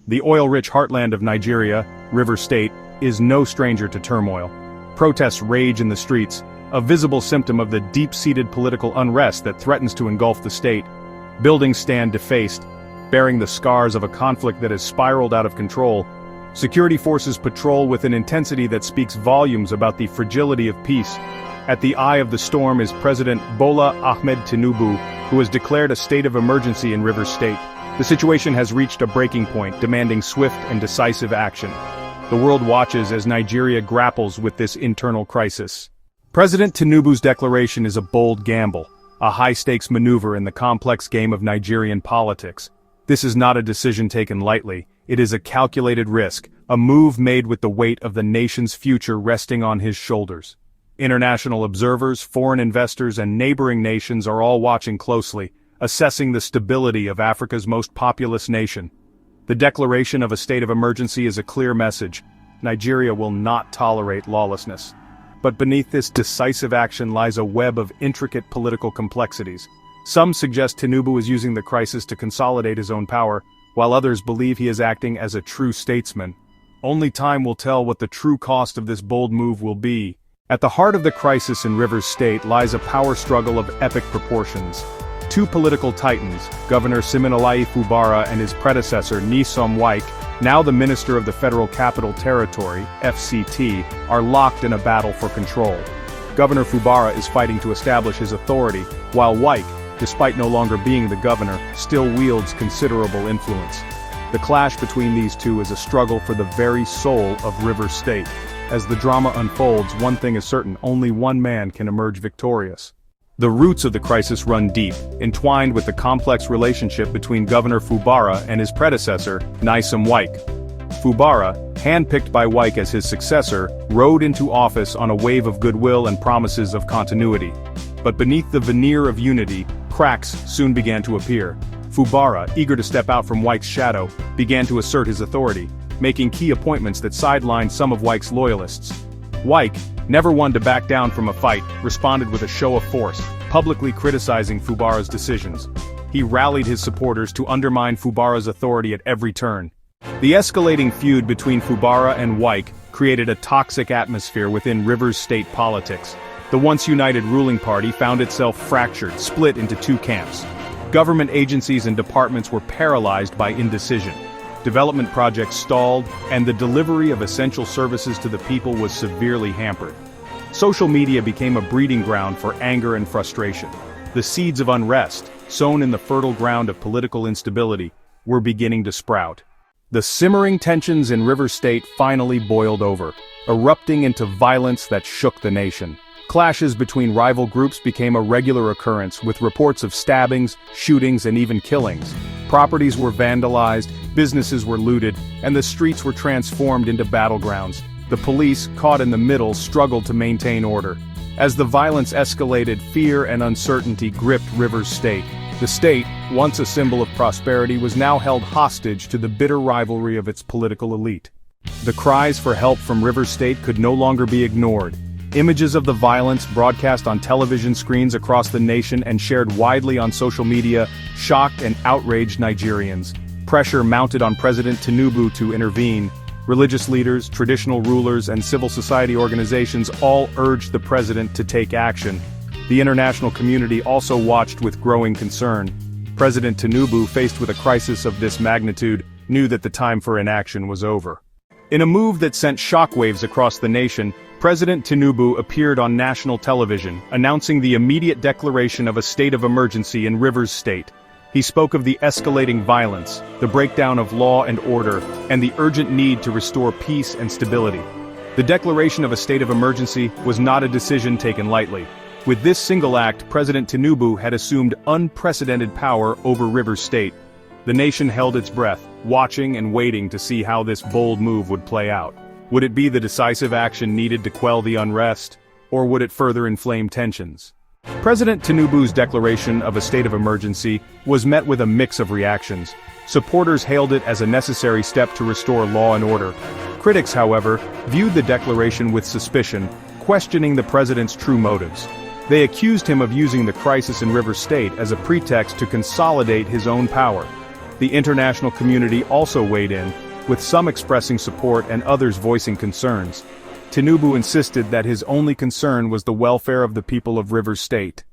The oil-rich heartland of Nigeria, Rivers State, is no stranger to turmoil. Protests rage in the streets, a visible symptom of the deep-seated political unrest that threatens to engulf the state. Buildings stand defaced, bearing the scars of a conflict that has spiraled out of control. Security forces patrol with an intensity that speaks volumes about the fragility of peace. At the eye of the storm is President Bola Tinubu, who has declared a state of emergency in Rivers State. The situation has reached a breaking point, demanding swift and decisive action. The world watches as Nigeria grapples with this internal crisis. President Tinubu's declaration is a bold gamble, a high-stakes maneuver in the complex game of Nigerian politics. This is not a decision taken lightly, it is a calculated risk, a move made with the weight of the nation's future resting on his shoulders. International observers, foreign investors, and neighboring nations are all watching closely, assessing the stability of Africa's most populous nation. The declaration of a state of emergency is a clear message. Nigeria will not tolerate lawlessness. But beneath this decisive action lies a web of intricate political complexities. Some suggest Tinubu is using the crisis to consolidate his own power, while others believe he is acting as a true statesman. Only time will tell what the true cost of this bold move will be. At the heart of the crisis in Rivers State lies a power struggle of epic proportions. Two political titans, Governor Siminalayi Fubara and his predecessor Nyesom Wike, now the Minister of the Federal Capital Territory, FCT, are locked in a battle for control. Governor Fubara is fighting to establish his authority, while Wike, despite no longer being the governor, still wields considerable influence. The clash between these two is a struggle for the very soul of Rivers State. As the drama unfolds, one thing is certain: only one man can emerge victorious. The roots of the crisis run deep, entwined with the complex relationship between Governor Fubara and his predecessor, Nyesom Wike. Fubara, handpicked by Wike as his successor, rode into office on a wave of goodwill and promises of continuity. But beneath the veneer of unity, cracks soon began to appear. Fubara, eager to step out from Wike's shadow, began to assert his authority, making key appointments that sidelined some of Wike's loyalists. Wike, never one to back down from a fight, responded with a show of force, publicly criticizing Fubara's decisions. He rallied his supporters to undermine Fubara's authority at every turn. The escalating feud between Fubara and Wike created a toxic atmosphere within Rivers State politics. The once united ruling party found itself fractured, split into two camps. Government agencies and departments were paralyzed by indecision. Development projects stalled, and the delivery of essential services to the people was severely hampered. Social media became a breeding ground for anger and frustration. The seeds of unrest, sown in the fertile ground of political instability, were beginning to sprout. The simmering tensions in Rivers State finally boiled over, erupting into violence that shook the nation. Clashes between rival groups became a regular occurrence, with reports of stabbings, shootings, and even killings. Properties were vandalized, businesses were looted, and the streets were transformed into battlegrounds. The police, caught in the middle, struggled to maintain order. As the violence escalated, fear and uncertainty gripped Rivers State. The state, once a symbol of prosperity, was now held hostage to the bitter rivalry of its political elite. The cries for help from Rivers State could no longer be ignored. Images of the violence, broadcast on television screens across the nation and shared widely on social media, shocked and outraged Nigerians. Pressure mounted on President Tinubu to intervene. Religious leaders, traditional rulers, and civil society organizations all urged the president to take action. The international community also watched with growing concern. President Tinubu, faced with a crisis of this magnitude, knew that the time for inaction was over. In a move that sent shockwaves across the nation, President Tinubu appeared on national television, announcing the immediate declaration of a state of emergency in Rivers State. He spoke of the escalating violence, the breakdown of law and order, and the urgent need to restore peace and stability. The declaration of a state of emergency was not a decision taken lightly. With this single act, President Tinubu had assumed unprecedented power over Rivers State. The nation held its breath, watching and waiting to see how this bold move would play out. Would it be the decisive action needed to quell the unrest, or would it further inflame tensions? President Tinubu's declaration of a state of emergency was met with a mix of reactions. Supporters hailed it as a necessary step to restore law and order. Critics, however, viewed the declaration with suspicion, questioning the president's true motives. They accused him of using the crisis in Rivers State as a pretext to consolidate his own power. The international community also weighed in, with some expressing support and others voicing concerns. Tinubu insisted that his only concern was the welfare of the people of Rivers State.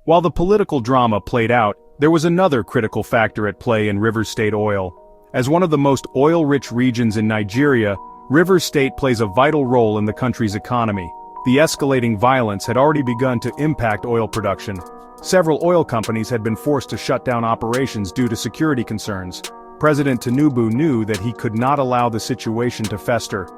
While the political drama played out, there was another critical factor at play in Rivers State oil. As one of the most oil-rich regions in Nigeria, Rivers State plays a vital role in the country's economy. The escalating violence had already begun to impact oil production. Several oil companies had been forced to shut down operations due to security concerns. President Tinubu knew that he could not allow the situation to fester.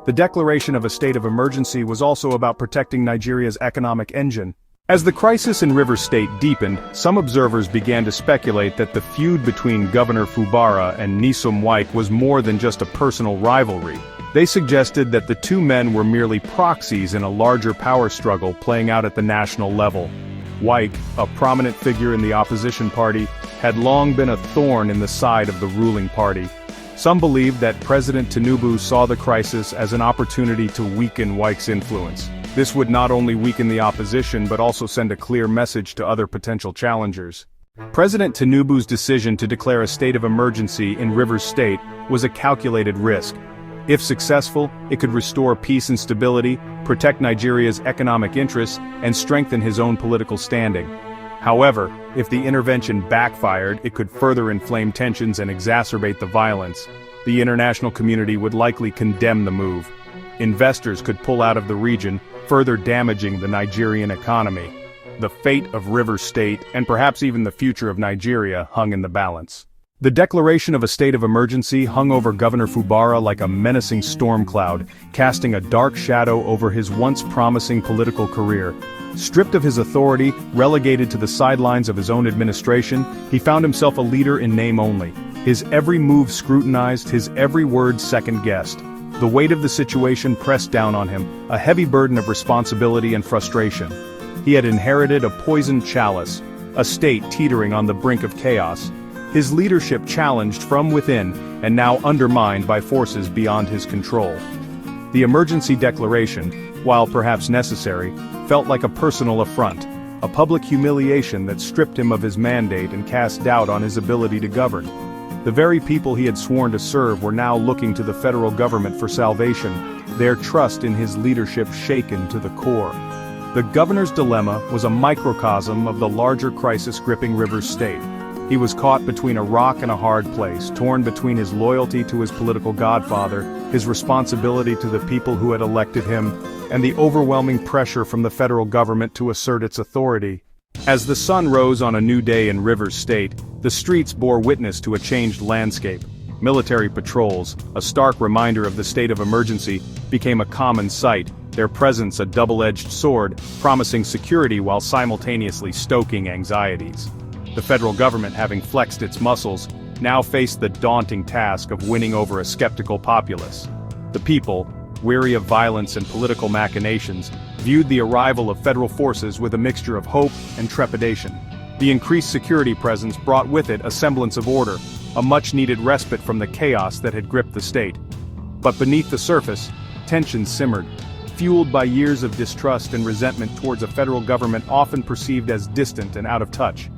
The declaration of a state of emergency was also about protecting Nigeria's economic engine. As the crisis in Rivers State deepened, some observers began to speculate that the feud between Governor Fubara and Nyesom Wike was more than just a personal rivalry. They suggested that the two men were merely proxies in a larger power struggle playing out at the national level. Wike, a prominent figure in the opposition party, had long been a thorn in the side of the ruling party. Some believed that President Tinubu saw the crisis as an opportunity to weaken Wike's influence. This would not only weaken the opposition but also send a clear message to other potential challengers. President Tinubu's decision to declare a state of emergency in Rivers State was a calculated risk. If successful, it could restore peace and stability, protect Nigeria's economic interests, and strengthen his own political standing. However, if the intervention backfired, it could further inflame tensions and exacerbate the violence. The international community would likely condemn the move. Investors could pull out of the region, further damaging the Nigerian economy. The fate of Rivers State, and perhaps even the future of Nigeria, hung in the balance. The declaration of a state of emergency hung over Governor Fubara like a menacing storm cloud, casting a dark shadow over his once promising political career. Stripped of his authority, relegated to the sidelines of his own administration, he found himself a leader in name only. His every move scrutinized, his every word second-guessed. The weight of the situation pressed down on him, a heavy burden of responsibility and frustration. He had inherited a poisoned chalice, a state teetering on the brink of chaos. His leadership challenged from within, and now undermined by forces beyond his control. The emergency declaration, while perhaps necessary, felt like a personal affront, a public humiliation that stripped him of his mandate and cast doubt on his ability to govern. The very people he had sworn to serve were now looking to the federal government for salvation, their trust in his leadership shaken to the core. The governor's dilemma was a microcosm of the larger crisis gripping Rivers State. He was caught between a rock and a hard place, torn between his loyalty to his political godfather, his responsibility to the people who had elected him, and the overwhelming pressure from the federal government to assert its authority. As the sun rose on a new day in Rivers State, the streets bore witness to a changed landscape. Military patrols, a stark reminder of the state of emergency, became a common sight, their presence a double-edged sword, promising security while simultaneously stoking anxieties. The federal government, having flexed its muscles, now faced the daunting task of winning over a skeptical populace. The people, weary of violence and political machinations, viewed the arrival of federal forces with a mixture of hope and trepidation. The increased security presence brought with it a semblance of order, a much-needed respite from the chaos that had gripped the state. But beneath the surface, tensions simmered, fueled by years of distrust and resentment towards a federal government often perceived as distant and out of touch.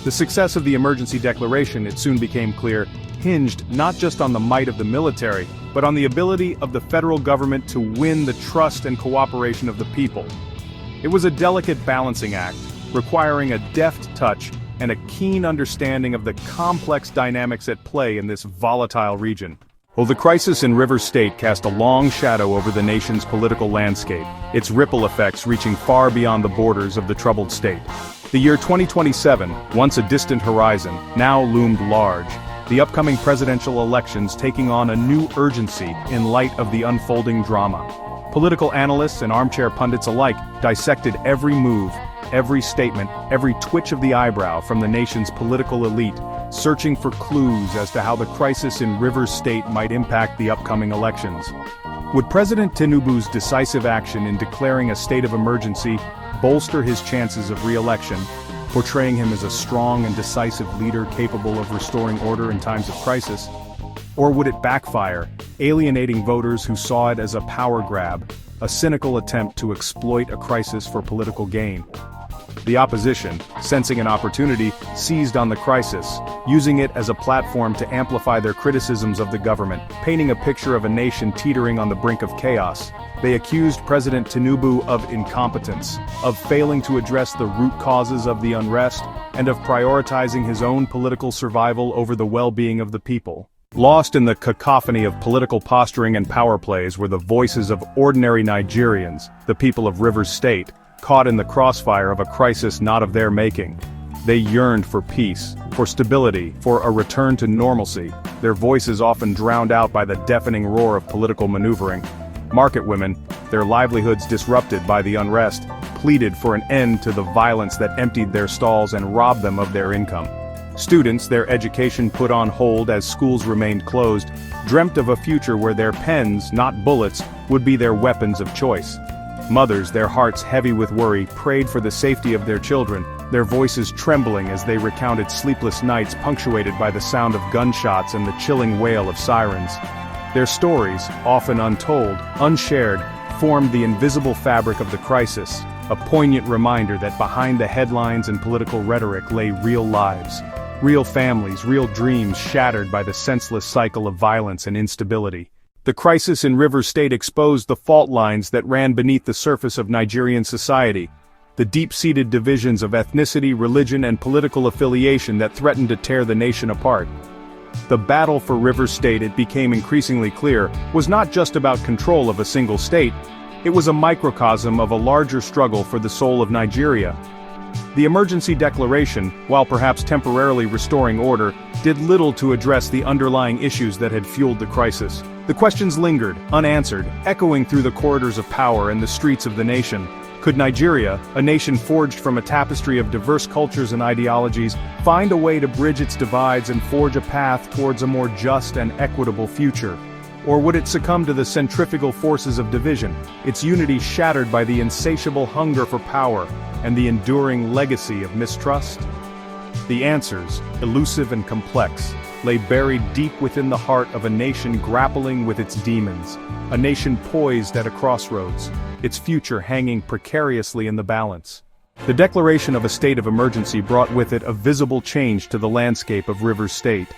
The success of the emergency declaration, it soon became clear, hinged not just on the might of the military, but on the ability of the federal government to win the trust and cooperation of the people. It was a delicate balancing act, requiring a deft touch and a keen understanding of the complex dynamics at play in this volatile region. Well, the crisis in Rivers State cast a long shadow over the nation's political landscape, its ripple effects reaching far beyond the borders of the troubled state. The year 2027, once a distant horizon, now loomed large, the upcoming presidential elections taking on a new urgency in light of the unfolding drama. Political analysts and armchair pundits alike dissected every move, every statement, every twitch of the eyebrow from the nation's political elite, searching for clues as to how the crisis in Rivers State might impact the upcoming elections. Would President Tinubu's decisive action in declaring a state of emergency bolster his chances of re-election, portraying him as a strong and decisive leader capable of restoring order in times of crisis? Or would it backfire, alienating voters who saw it as a power grab, a cynical attempt to exploit a crisis for political gain? The opposition, sensing an opportunity, seized on the crisis, using it as a platform to amplify their criticisms of the government, painting a picture of a nation teetering on the brink of chaos. They accused President Tinubu of incompetence, of failing to address the root causes of the unrest, and of prioritizing his own political survival over the well-being of the people. Lost in the cacophony of political posturing and power plays were the voices of ordinary Nigerians, the people of Rivers State, caught in the crossfire of a crisis not of their making. They yearned for peace, for stability, for a return to normalcy, their voices often drowned out by the deafening roar of political maneuvering. Market women, their livelihoods disrupted by the unrest, pleaded for an end to the violence that emptied their stalls and robbed them of their income. Students, their education put on hold as schools remained closed, dreamt of a future where their pens, not bullets, would be their weapons of choice. Mothers, their hearts heavy with worry, prayed for the safety of their children, their voices trembling as they recounted sleepless nights punctuated by the sound of gunshots and the chilling wail of sirens. Their stories, often untold, unshared, formed the invisible fabric of the crisis, a poignant reminder that behind the headlines and political rhetoric lay real lives. Real families, real dreams shattered by the senseless cycle of violence and instability. The crisis in Rivers State exposed the fault lines that ran beneath the surface of Nigerian society, the deep-seated divisions of ethnicity, religion, and political affiliation that threatened to tear the nation apart. The battle for Rivers State, it became increasingly clear, was not just about control of a single state, it was a microcosm of a larger struggle for the soul of Nigeria. The emergency declaration, while perhaps temporarily restoring order, did little to address the underlying issues that had fueled the crisis. The questions lingered, unanswered, echoing through the corridors of power and the streets of the nation. Could Nigeria, a nation forged from a tapestry of diverse cultures and ideologies, find a way to bridge its divides and forge a path towards a more just and equitable future? Or would it succumb to the centrifugal forces of division, its unity shattered by the insatiable hunger for power and the enduring legacy of mistrust? The answers, elusive and complex, lay buried deep within the heart of a nation grappling with its demons, a nation poised at a crossroads, its future hanging precariously in the balance. The declaration of a state of emergency brought with it a visible change to the landscape of Rivers State.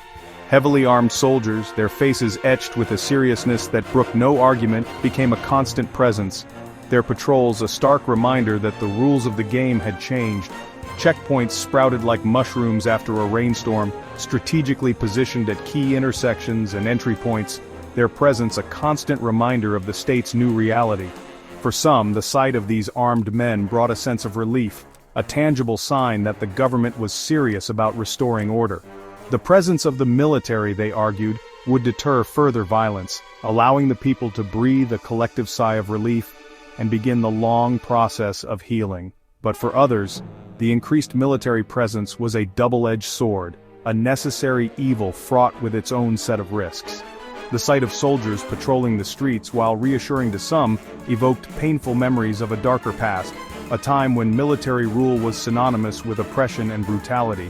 Heavily armed soldiers, their faces etched with a seriousness that brooked no argument, became a constant presence, their patrols a stark reminder that the rules of the game had changed. Checkpoints sprouted like mushrooms after a rainstorm, strategically positioned at key intersections and entry points, their presence a constant reminder of the state's new reality. For some, the sight of these armed men brought a sense of relief, a tangible sign that the government was serious about restoring order. The presence of the military, they argued, would deter further violence, allowing the people to breathe a collective sigh of relief and begin the long process of healing. But for others, the increased military presence was a double-edged sword, a necessary evil fraught with its own set of risks. The sight of soldiers patrolling the streets, while reassuring to some, evoked painful memories of a darker past, a time when military rule was synonymous with oppression and brutality.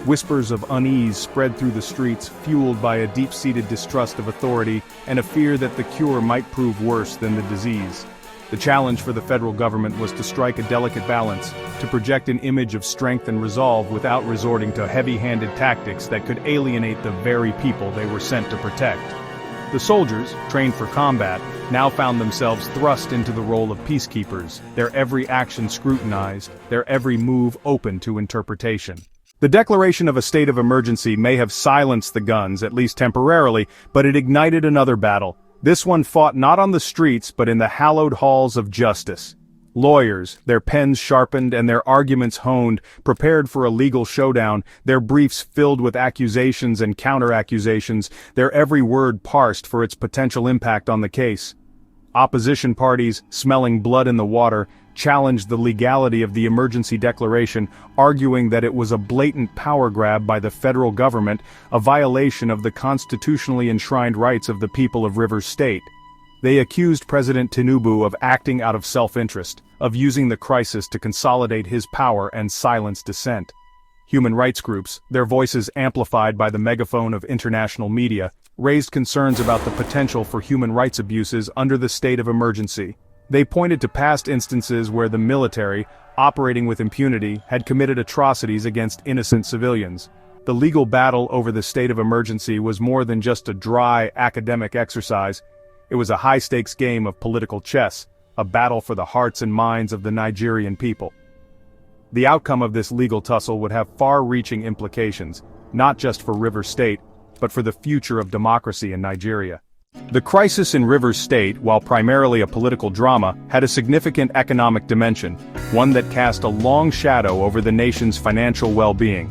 Whispers of unease spread through the streets, fueled by a deep-seated distrust of authority and a fear that the cure might prove worse than the disease. The challenge for the federal government was to strike a delicate balance, to project an image of strength and resolve without resorting to heavy-handed tactics that could alienate the very people they were sent to protect. The soldiers, trained for combat, now found themselves thrust into the role of peacekeepers, their every action scrutinized, their every move open to interpretation. The declaration of a state of emergency may have silenced the guns, at least temporarily, but it ignited another battle. This one fought not on the streets but in the hallowed halls of justice. Lawyers, their pens sharpened and their arguments honed, prepared for a legal showdown, their briefs filled with accusations and counter-accusations, their every word parsed for its potential impact on the case. Opposition parties, smelling blood in the water, challenged the legality of the emergency declaration, arguing that it was a blatant power grab by the federal government, a violation of the constitutionally enshrined rights of the people of Rivers State. They accused President Tinubu of acting out of self-interest, of using the crisis to consolidate his power and silence dissent. Human rights groups, their voices amplified by the megaphone of international media, raised concerns about the potential for human rights abuses under the state of emergency. They pointed to past instances where the military, operating with impunity, had committed atrocities against innocent civilians. The legal battle over the state of emergency was more than just a dry, academic exercise. It was a high-stakes game of political chess, a battle for the hearts and minds of the Nigerian people. The outcome of this legal tussle would have far-reaching implications, not just for Rivers State, but for the future of democracy in Nigeria. The crisis in Rivers State, while primarily a political drama, had a significant economic dimension, one that cast a long shadow over the nation's financial well-being.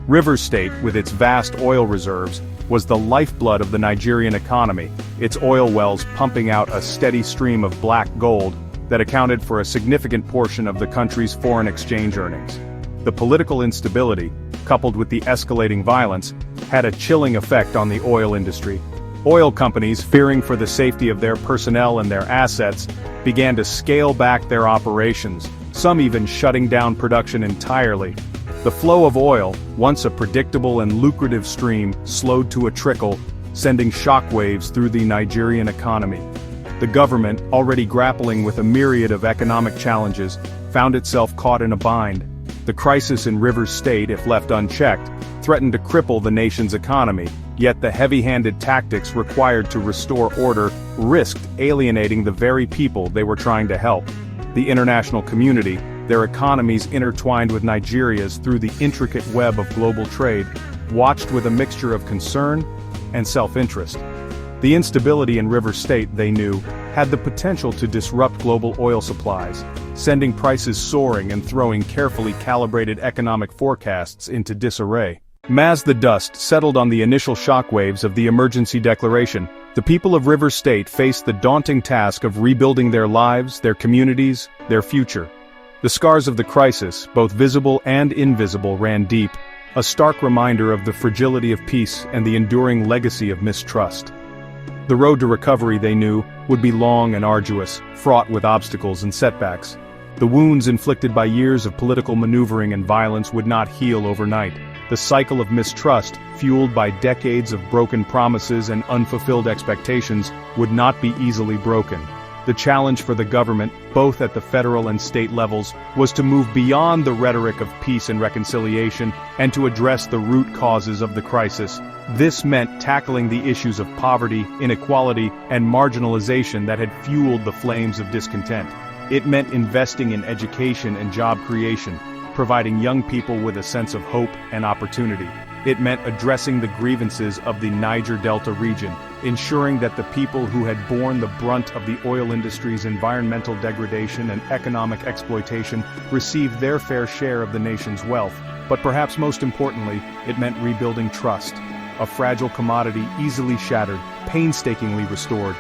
Rivers State, with its vast oil reserves, was the lifeblood of the Nigerian economy, its oil wells pumping out a steady stream of black gold that accounted for a significant portion of the country's foreign exchange earnings. The political instability, coupled with the escalating violence, had a chilling effect on the oil industry. Oil companies, fearing for the safety of their personnel and their assets, began to scale back their operations, some even shutting down production entirely. The flow of oil, once a predictable and lucrative stream, slowed to a trickle, sending shockwaves through the Nigerian economy. The government, already grappling with a myriad of economic challenges, found itself caught in a bind. The crisis in Rivers State, if left unchecked, threatened to cripple the nation's economy, yet the heavy-handed tactics required to restore order risked alienating the very people they were trying to help. The international community, their economies intertwined with Nigeria's through the intricate web of global trade, watched with a mixture of concern and self-interest. The instability in Rivers State, they knew, had the potential to disrupt global oil supplies, sending prices soaring and throwing carefully calibrated economic forecasts into disarray. As the dust settled on the initial shockwaves of the emergency declaration, the people of Rivers State faced the daunting task of rebuilding their lives, their communities, their future. The scars of the crisis, both visible and invisible, ran deep, a stark reminder of the fragility of peace and the enduring legacy of mistrust. The road to recovery, they knew, would be long and arduous, fraught with obstacles and setbacks. The wounds inflicted by years of political maneuvering and violence would not heal overnight. The cycle of mistrust, fueled by decades of broken promises and unfulfilled expectations, would not be easily broken. The challenge for the government, both at the federal and state levels, was to move beyond the rhetoric of peace and reconciliation and to address the root causes of the crisis. This meant tackling the issues of poverty, inequality, and marginalization that had fueled the flames of discontent. It meant investing in education and job creation, providing young people with a sense of hope and opportunity. It meant addressing the grievances of the Niger Delta region, ensuring that the people who had borne the brunt of the oil industry's environmental degradation and economic exploitation received their fair share of the nation's wealth. But perhaps most importantly, it meant rebuilding trust, a fragile commodity easily shattered, painstakingly restored.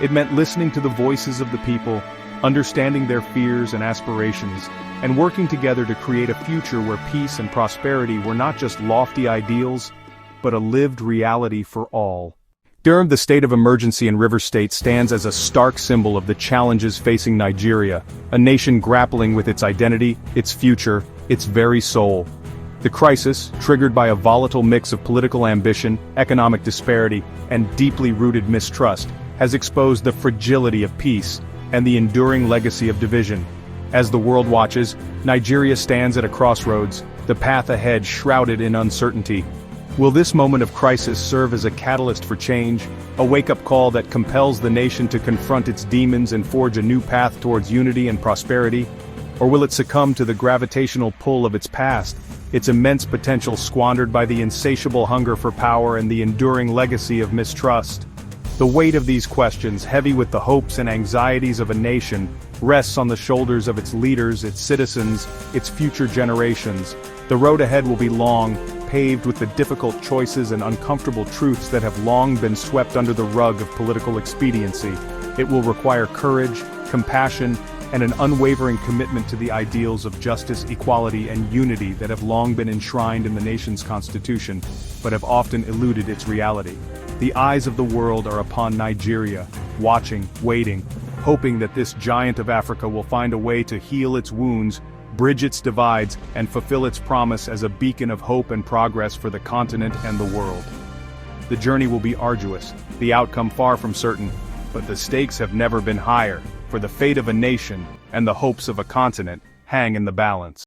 It meant listening to the voices of the people, understanding their fears and aspirations, and working together to create a future where peace and prosperity were not just lofty ideals, but a lived reality for all. The state of emergency in Rivers State stands as a stark symbol of the challenges facing Nigeria, a nation grappling with its identity, its future, its very soul. The crisis, triggered by a volatile mix of political ambition, economic disparity, and deeply rooted mistrust, has exposed the fragility of peace and the enduring legacy of division. As the world watches, Nigeria stands at a crossroads, the path ahead shrouded in uncertainty. Will this moment of crisis serve as a catalyst for change, a wake-up call that compels the nation to confront its demons and forge a new path towards unity and prosperity? Or will it succumb to the gravitational pull of its past, its immense potential squandered by the insatiable hunger for power and the enduring legacy of mistrust? The weight of these questions, heavy with the hopes and anxieties of a nation, rests on the shoulders of its leaders, its citizens, its future generations. The road ahead will be long, paved with the difficult choices and uncomfortable truths that have long been swept under the rug of political expediency. It will require courage, compassion, and an unwavering commitment to the ideals of justice, equality, and unity that have long been enshrined in the nation's constitution, but have often eluded its reality. The eyes of the world are upon Nigeria, watching, waiting, hoping that this giant of Africa will find a way to heal its wounds, bridge its divides, and fulfill its promise as a beacon of hope and progress for the continent and the world. The journey will be arduous, the outcome far from certain, but the stakes have never been higher. for the fate of a nation and the hopes of a continent hang in the balance.